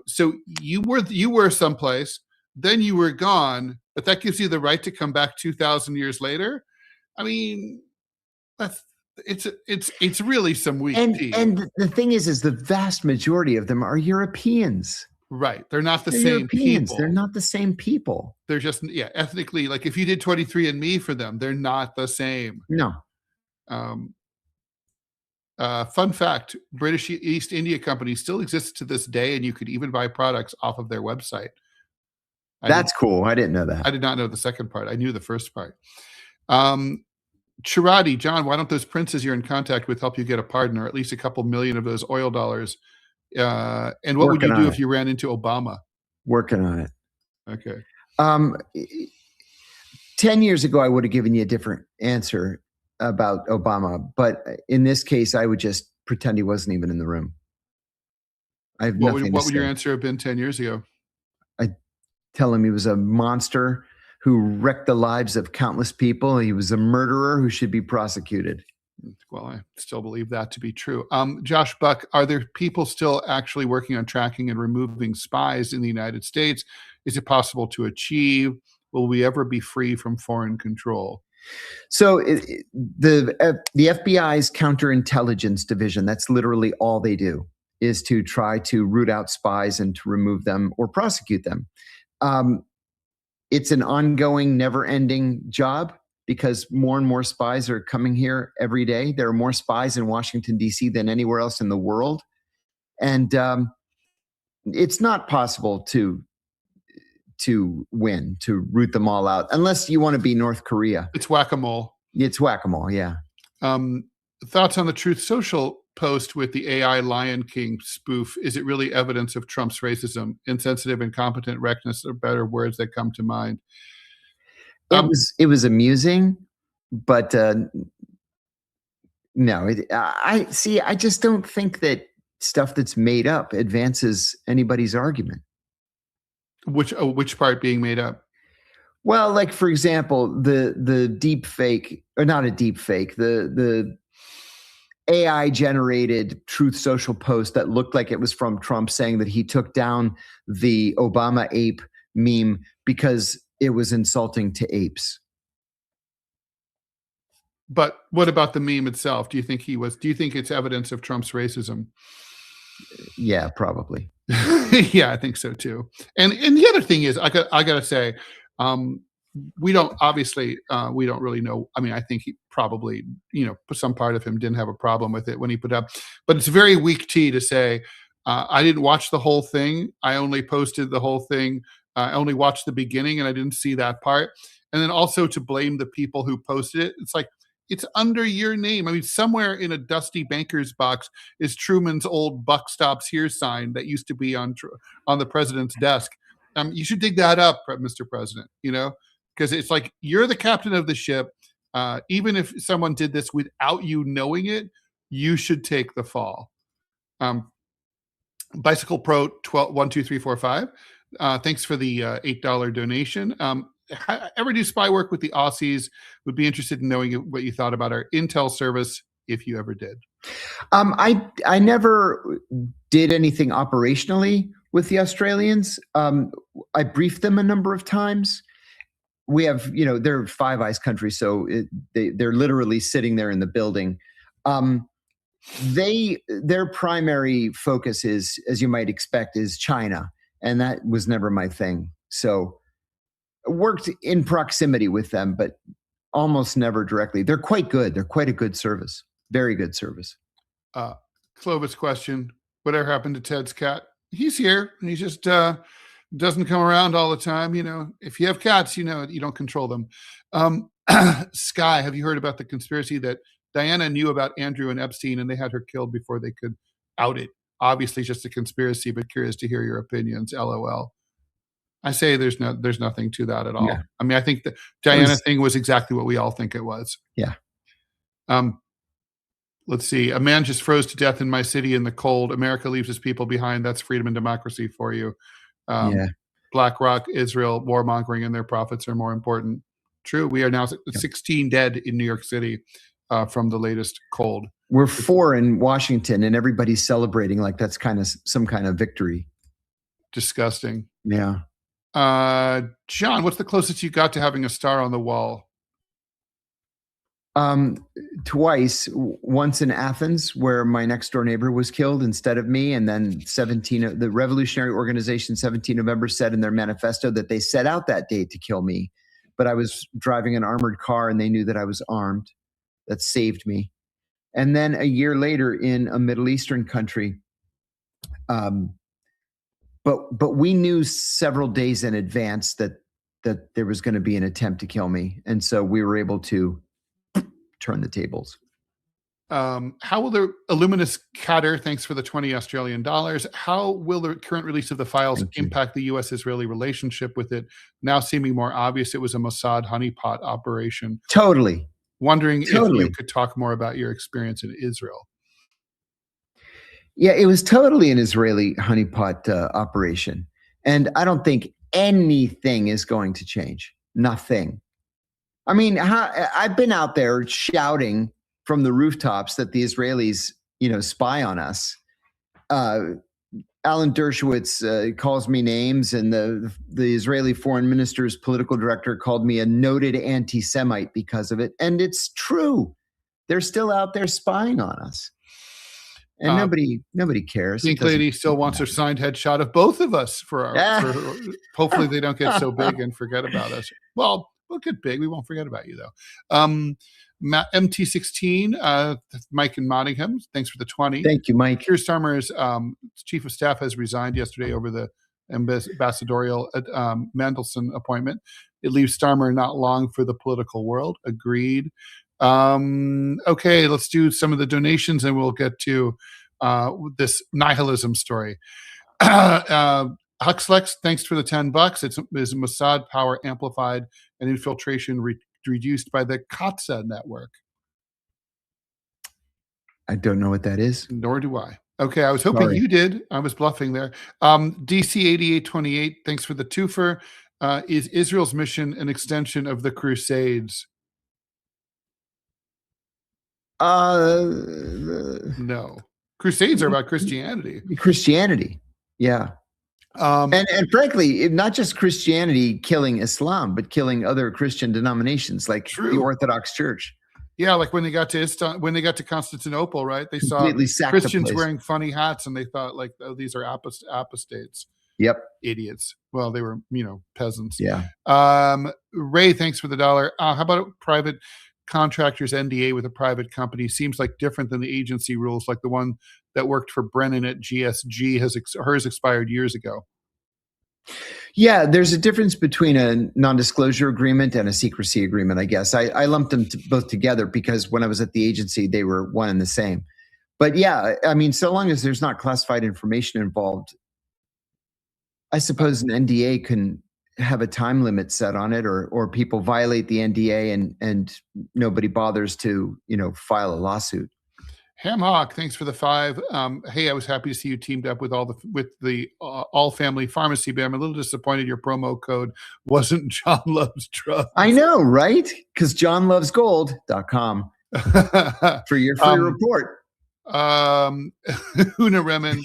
so you were someplace, then you were gone, but that gives you the right to come back 2,000 years later. I mean, it's really some weak tea. And the thing is the vast majority of them are Europeans. Right. They're not the same people. They're not the same people. They're just, ethnically, like if you did 23andMe for them, they're not the same. No. Fun fact, British East India Company still exists to this day, and you could even buy products off of their website. That's cool. I didn't know that. I did not know the second part. I knew the first part. Chirati, John, why don't those princes you're in contact with help you get a pardon, or at least a couple million of those oil dollars? And what would you do if you ran into Obama? Working on it. Okay. 10 years ago, I would have given you a different answer about Obama. But in this case, I would just pretend he wasn't even in the room. I have nothing to say. What would your answer have been 10 years ago? I'd tell him he was a monster who wrecked the lives of countless people. He was a murderer who should be prosecuted. Well, I still believe that to be true. Josh Buck, are there people still actually working on tracking and removing spies in the United States? Is it possible to achieve? Will we ever be free from foreign control? So the FBI's counterintelligence division, that's literally all they do, is to try to root out spies and to remove them or prosecute them. It's an ongoing, never-ending job because more and more spies are coming here every day. There are more spies in Washington, D.C. than anywhere else in the world. And it's not possible to win, to root them all out, unless you want to be North Korea. It's whack-a-mole. It's whack-a-mole, yeah. Thoughts on the Truth Social post with the AI Lion King spoof? Is it really evidence of Trump's racism? Insensitive, incompetent, reckless are better words that come to mind. It was amusing, but no. I just don't think that stuff that's made up advances anybody's argument. Which part being made up? Well, like for example, the deep fake, or not a deep fake, the AI generated Truth Social post that looked like it was from Trump saying that he took down the Obama ape meme because it was insulting to apes. But what about the meme itself? Do you think it's evidence of Trump's racism? Yeah, probably. Yeah, I think so too. And the other thing is, I gotta say, we don't really know. I mean, I think he probably, some part of him didn't have a problem with it when he put up, but it's very weak tea to say, I didn't watch the whole thing. I only posted the whole thing. I only watched the beginning and I didn't see that part. And then also to blame the people who posted it. It's like, it's under your name. I mean, somewhere in a dusty banker's box is Truman's old "Buck Stops Here" sign that used to be on the president's desk. You should dig that up, Mr. President, because it's like, you're the captain of the ship. Even if someone did this without you knowing it, you should take the fall. Bicycle Pro 12345. Thanks for the $8 donation. Ever do spy work with the Aussies? Would be interested in knowing what you thought about our intel service, if you ever did. I never did anything operationally with the Australians. I briefed them a number of times. We have, they're Five Eyes country, so they're literally sitting there in the building. Their primary focus is, as you might expect, is China, and that was never my thing. So worked in proximity with them, but almost never directly. They're quite good. They're quite a good service. Very good service. Clovis question: whatever happened to Ted's cat? He's here. He just doesn't come around all the time. If you have cats, you don't control them. Sky, have you heard about the conspiracy that Diana knew about Andrew and Epstein and they had her killed before they could out it? Obviously just a conspiracy, but curious to hear your opinions. LOL. I say there's nothing to that at all. Yeah. I mean, I think the Diana thing was exactly what we all think it was. Yeah. Let's see. A man just froze to death in my city in the cold. America leaves his people behind. That's freedom and democracy for you. BlackRock, Israel, warmongering, and their profits are more important. True. We are now 16 dead in New York City from the latest cold. We're 4 in Washington, and everybody's celebrating like that's kind of some kind of victory. Disgusting. Yeah. John, what's the closest you got to having a star on the wall? Twice. Once in Athens, where my next door neighbor was killed instead of me, and then the Revolutionary Organization 17 November said in their manifesto that they set out that day to kill me, but I was driving an armored car and they knew that I was armed. That saved me. And then a year later in a Middle Eastern country, but we knew several days in advance that there was going to be an attempt to kill me, and so we were able to turn the tables. How will the Illuminous Catter, thanks for the 20 Australian dollars, how will the current release of the files impact the U.S.-Israeli relationship, with it now seeming more obvious it was a Mossad honeypot operation? Totally. Wondering if you could talk more about your experience in Israel. Yeah, it was totally an Israeli honeypot operation. And I don't think anything is going to change. Nothing. I mean, I've been out there shouting from the rooftops that the Israelis, spy on us. Alan Dershowitz calls me names, and the Israeli foreign minister's political director called me a noted anti-Semite because of it. And it's true. They're still out there spying on us. And nobody cares. Pink Lady still wants her signed headshot of both of us for hopefully they don't get so big and forget about us. Well, we'll get big. We won't forget about you, though. MT16, Mike in Nottingham, thanks for the 20. Thank you, Mike. Keir Starmer's chief of staff has resigned yesterday over the ambassadorial Mandelson appointment. It leaves Starmer not long for the political world. Agreed. Okay, let's do some of the donations and we'll get to this nihilism story. Huxlex, thanks for the $10. It's Mossad power amplified and infiltration reduced by the Katsa network. I don't know what that is. Nor do I. Okay, I was hoping you did. I was bluffing there. DC8828, thanks for the twofer. Is Israel's mission an extension of the Crusades? No. Crusades are about Christianity. Yeah. And frankly, frankly, not just Christianity killing Islam, but killing other Christian denominations like the Orthodox Church. Yeah, like when they got to Constantinople, right? They completely saw Christians wearing funny hats, and they thought, like, oh, these are apostates. Yep, idiots. Well, they were, peasants. Yeah. Ray, thanks for the $1. How about a private contractor's NDA with a private company? Seems like different than the agency rules, like the one that worked for Brennan at GSG. Hers expired years ago. Yeah, there's a difference between a non-disclosure agreement and a secrecy agreement, I guess. I lumped them both together because when I was at the agency, they were one and the same. But yeah, I mean, so long as there's not classified information involved, I suppose an NDA can have a time limit set on it, or people violate the NDA and nobody bothers to, file a lawsuit. Hamhawk, thanks for the 5. Hey, I was happy to see you teamed up with the All Family Pharmacy, but I'm a little disappointed your promo code wasn't John Loves Drugs. I know, right? Because johnlovesgold.com for your free report. Una Remen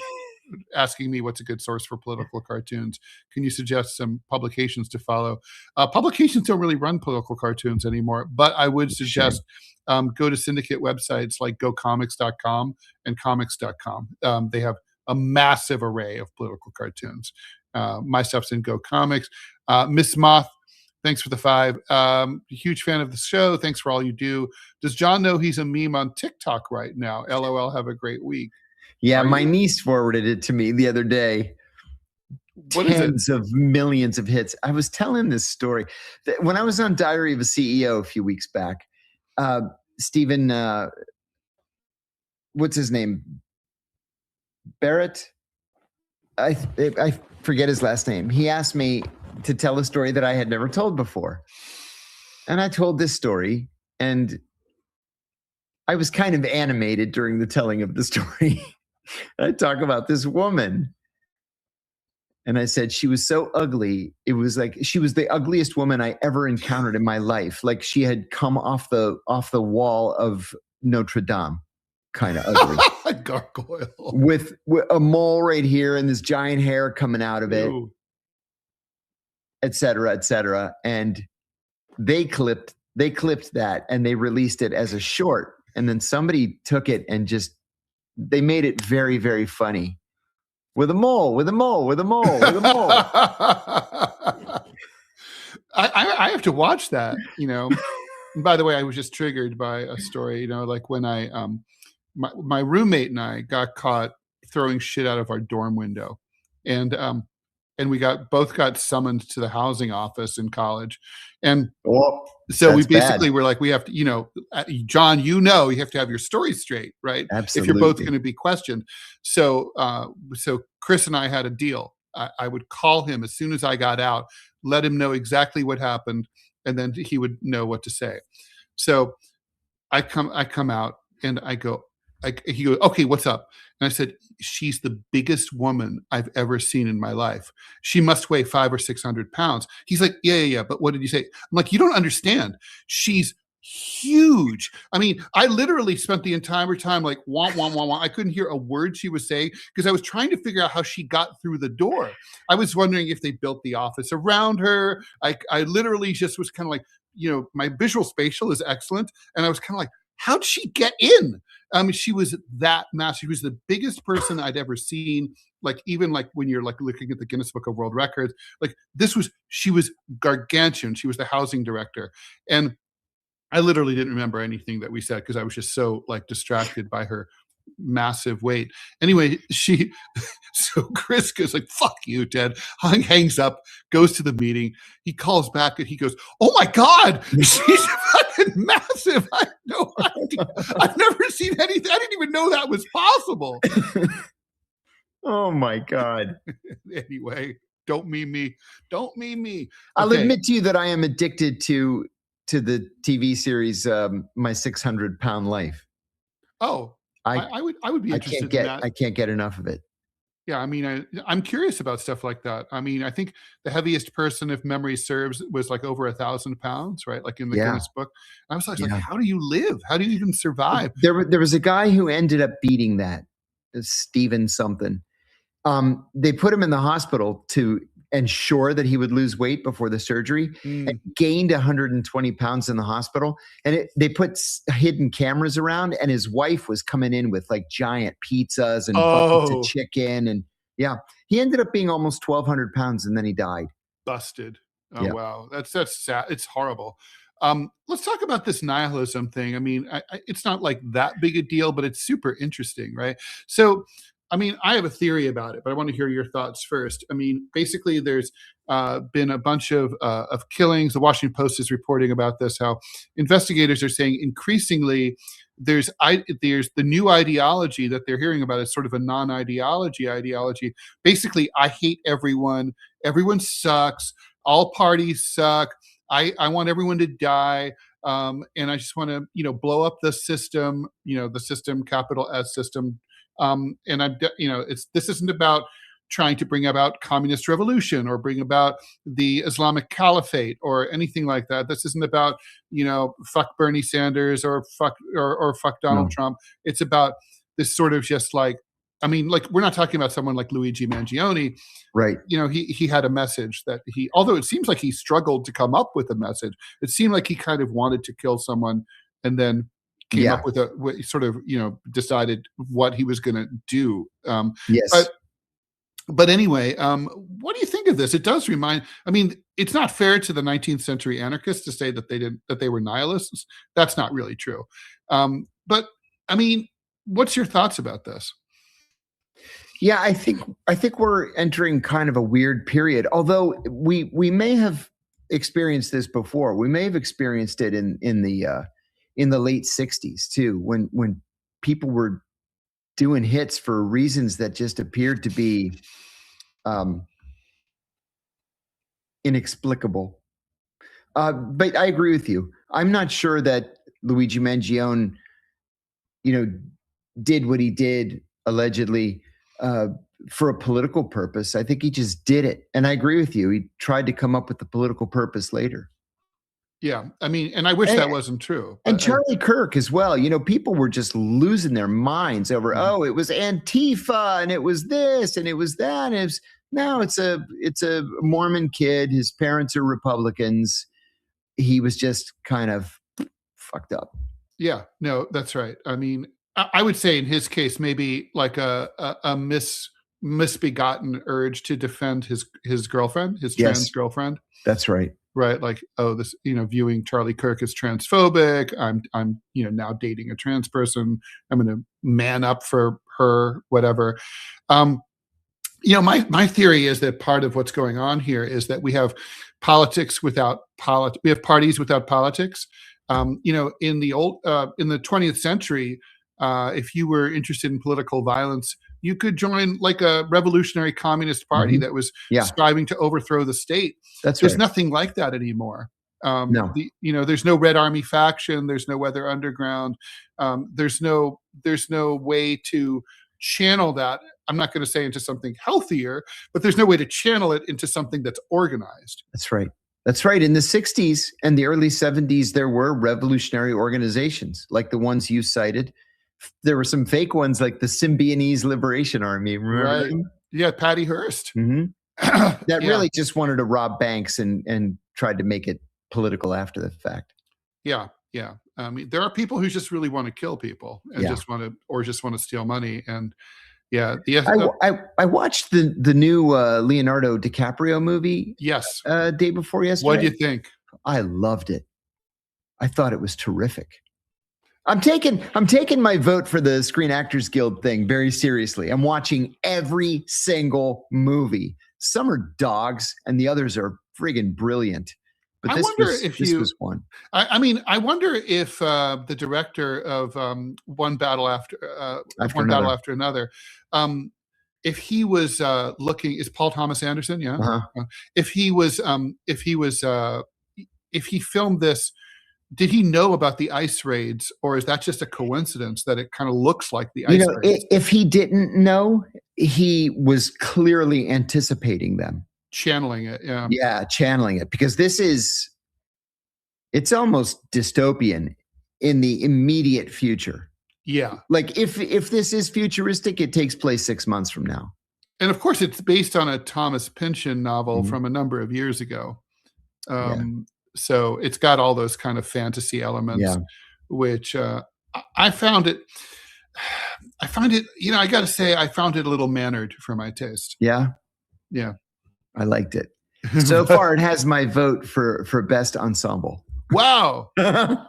asking me what's a good source for political cartoons. Can you suggest some publications to follow? Publications don't really run political cartoons anymore, but I would suggest go to syndicate websites like gocomics.com and comics.com. They have a massive array of political cartoons. My stuff's in Go Comics. Miss Moth, thanks for the 5. Huge fan of the show. Thanks for all you do. Does John know he's a meme on TikTok right now? LOL, have a great week. Yeah, my niece forwarded it to me the other day. Tens of millions of hits. I was telling this story when I was on Diary of a CEO a few weeks back. Stephen, what's his name? Barrett? I forget his last name. He asked me to tell a story that I had never told before. And I told this story, and I was kind of animated during the telling of the story. I talk about this woman. And I said, she was so ugly. It was like she was the ugliest woman I ever encountered in my life. Like she had come off the wall of Notre Dame, kind of ugly. Gargoyle. With a mole right here and this giant hair coming out of it, et cetera, et cetera. And they clipped that and they released it as a short. And then somebody took it and they made it very, very funny. With a mole, with a mole, with a mole, with a mole. I have to watch that, And by the way, I was just triggered by a story, like when my roommate and I got caught throwing shit out of our dorm window. And and we both got summoned to the housing office in college. And so we basically were like, we have to, John, you have to have your story straight, right? Absolutely. If you're both going to be questioned. So Chris and I had a deal. I would call him as soon as I got out, let him know exactly what happened, and then he would know what to say. So I come out and I go, he goes, okay, what's up? And I said, she's the biggest woman I've ever seen in my life. She must weigh 500 or 600 pounds. He's like, yeah. But what did you say? I'm like, you don't understand. She's huge. I mean, I literally spent the entire time like, wah, wah, wah, wah. I couldn't hear a word she was saying because I was trying to figure out how she got through the door. I was wondering if they built the office around her. I literally just was kind of like, my visual spatial is excellent. And I was kind of like, how'd she get in? She was that massive. She was the biggest person I'd ever seen. Like, even like when you're like looking at the Guinness Book of World Records, like she was gargantuan. She was the housing director. And I literally didn't remember anything that we said because I was just so like distracted by her massive weight. Anyway, so Chris goes like, fuck you, Ted. Hangs up, goes to the meeting. He calls back and he goes, oh my God, she's fucking massive. I have no idea. I've never seen anything. I didn't even know that was possible. Oh my God. Anyway, don't meme me. Don't meme me. Okay. I'll admit to you that I am addicted to the TV series, My 600-Pound Life. Oh, I would be interested in that. I can't get enough of it. Yeah, I mean, I'm curious about stuff like that. I mean, I think the heaviest person, if memory serves, was like over 1,000 pounds, right? Like in the Guinness book. I was like, how do you live? How do you even survive? There was a guy who ended up beating that, Stephen something. They put him in the hospital to ensure that he would lose weight before the surgery, and gained 120 pounds in the hospital. And they put hidden cameras around, and his wife was coming in with like giant pizzas and buckets of chicken. And he ended up being almost 1,200 pounds, and then he died. Busted. Oh, wow. That's sad. It's horrible. Let's talk about this nihilism thing. I mean, it's not like that big a deal, but it's super interesting, right? So, I mean, I have a theory about it, but I want to hear your thoughts first. I mean, basically, there's been a bunch of killings. The Washington Post is reporting about this, how investigators are saying increasingly there's the new ideology that they're hearing about is sort of a non-ideology ideology. Basically, I hate everyone. Everyone sucks. All parties suck. I want everyone to die. And I just want to, blow up the system, the system, capital S system. And this isn't about trying to bring about communist revolution or bring about the Islamic caliphate or anything like that. This isn't about, fuck Bernie Sanders or fuck Donald Trump. It's about this sort of just like, I mean, like, we're not talking about someone like Luigi Mangione. Right. He had a message that although it seems like he struggled to come up with a message, it seemed like he kind of wanted to kill someone and then came up with decided what he was going to do. Yes. But anyway, what do you think of this? It does remind, I mean, it's not fair to the 19th century anarchists to say that they were nihilists. That's not really true. But I mean, what's your thoughts about this? Yeah, I think we're entering kind of a weird period. Although we may have experienced this before. We may have experienced it in the late 60s too, when people were doing hits for reasons that just appeared to be inexplicable. But I agree with you. I'm not sure that Luigi Mangione, did what he did allegedly for a political purpose. I think he just did it. And I agree with you. He tried to come up with the political purpose later. Yeah. I mean, and I wish that wasn't true. And Charlie Kirk as well. People were just losing their minds over, it was Antifa and it was this and it was that. And it's a Mormon kid. His parents are Republicans. He was just kind of fucked up. Yeah, no, that's right. I mean, I would say in his case, maybe like a misbegotten urge to defend his girlfriend, his trans girlfriend. That's right. Right. Like, this, viewing Charlie Kirk as transphobic. I'm now dating a trans person. I'm going to man up for her, whatever. My theory is that part of what's going on here is that we have politics without we have parties without politics. In the 20th century, if you were interested in political violence, you could join like a revolutionary communist party that was striving to overthrow the state. There's nothing like that anymore. No. There's no Red Army faction. There's no Weather Underground. There's no way to channel that. I'm not going to say into something healthier, but there's no way to channel it into something that's organized. That's right. That's right. In the 60s and the early 70s, there were revolutionary organizations like the ones you cited. There were some fake ones like the Symbionese Liberation Army. Remember them? Yeah, Patty Hearst. Mm-hmm. That really just wanted to rob banks and tried to make it political after the fact. Yeah. I mean, there are people who just really want to kill people and just want to steal money. And I watched the new Leonardo DiCaprio movie. Yes. Day before yesterday. What do you think? I loved it. I thought it was terrific. I'm taking my vote for the Screen Actors Guild thing very seriously. I'm watching every single movie. Some are dogs and the others are friggin' brilliant. But this was one. I wonder if the director of One Battle After Another, if he was looking, is Paul Thomas Anderson? Yeah. Uh-huh. If he filmed this, did he know about the ICE raids, or is that just a coincidence that it kind of looks like the ICE raids? If he didn't know, he was clearly anticipating them. Channeling it, channeling it, because it's almost dystopian in the immediate future. Yeah, like if this is futuristic, it takes place 6 months from now, and of course it's based on a Thomas Pynchon novel from a number of years ago. So it's got all those kind of fantasy elements, which I found it. I got to say, I found it a little mannered for my taste. Yeah. I liked it. So far, it has my vote for best ensemble. Wow.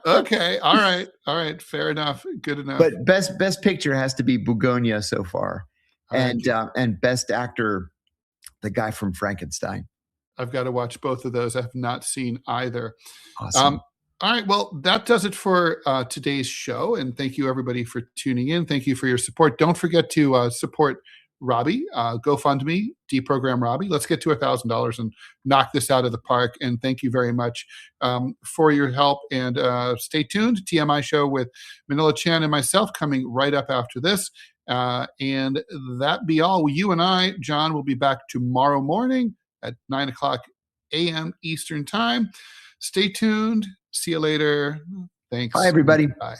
Okay. All right. Fair enough. Good enough. But best picture has to be Bugonia so far, and best actor, the guy from Frankenstein. I've got to watch both of those. I have not seen either. Awesome. All right. Well, that does it for today's show. And thank you, everybody, for tuning in. Thank you for your support. Don't forget to support Robbie, GoFundMe, DeProgram Robbie. Let's get to $1,000 and knock this out of the park. And thank you very much for your help. And stay tuned. TMI show with Manila Chan and myself coming right up after this. And that be all. You and I, John, will be back tomorrow morning at 9:00 a.m. Eastern Time. Stay tuned. See you later. Thanks. Bye, everybody. Bye.